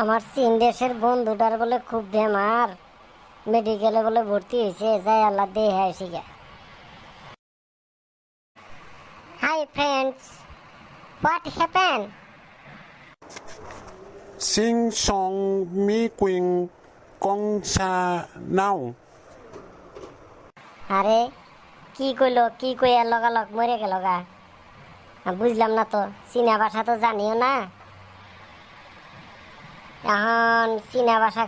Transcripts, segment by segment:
আমার চীন দেশের বন্ধুটার বলে খুব বেমার, মেডিকেলে বলে ভর্তি হয়েছে, যাই আল্লাহ দেহে আসি গে। Hi friends, what happen? সিং সং মি কুইং কং সা নাও। আরে কি কইলো, কি কইয়া লগালগ মরে গেল গা? বুঝলাম না তো, চীনা ভাষা তো জানিও না। এখন চীনা ভাষা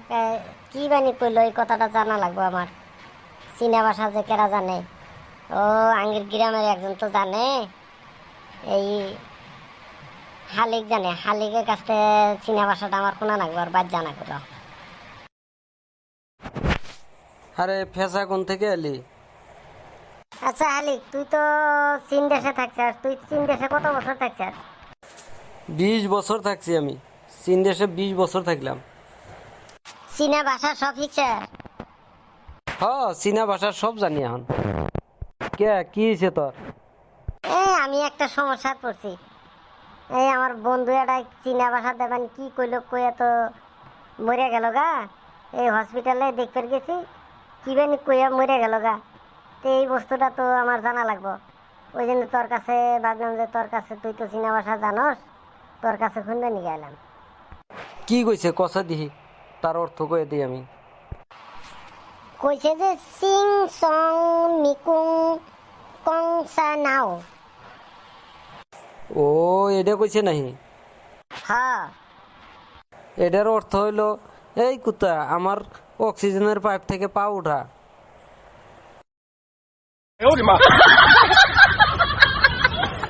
কি বানি কইলো, এই কথাটা জানা লাগবো আমার। চীনা ভাষা যে কেরা জানে? ও আঙ্গির গ্রামের একজন তো জানে, এই হালিক জানে। হালিকের কাছ থেকে চীনা ভাষাটা আমার শোনা লাগবো, আর বাদ জানা করো। আরে ফেসা কোন থেকে এলি? আচ্ছা হালিক, তুই তো চীন দেশে থাকছিস, তুই চীন দেশে কত বছর থাকছিস? 20 বছর থাকছি আমি চীন দেশে, 20 বছর থাকলাম। চীনা ভাষা সব শিখছিস? চীনা ভাষা সব জানি এখন। কে কি হয়েছে তোর? আমি একটা সমস্যা পড়ছি। এই আমার বন্ধু একটা চীনা ভাষা দেবেন কি কইলো, কইয়া তো মরে গেল গা। এই হসপিটালে দেখতে গেছি, কি বানি কইয়া মরে গেল গা। তো এই বস্তুটা তো আমার জানা লাগবো। ওই জন্য তোর কাছে ভাবলাম যে তোর কাছে, তুই তো চীনা ভাষা জানোস, তোর কাছে শুনবে নিয়ে গেলাম। কি কইছে কষা দিহি, তার অর্থ কয়ে দিই আমি। কইছে যে সিং সং মিকুং কং সা নাও। ও এটা কইছে নাহি? হ্যাঁ। এটার অর্থ হইলো, এই কুত্তা আমার অক্সিজেনের পাইপ থেকে পা উঠা।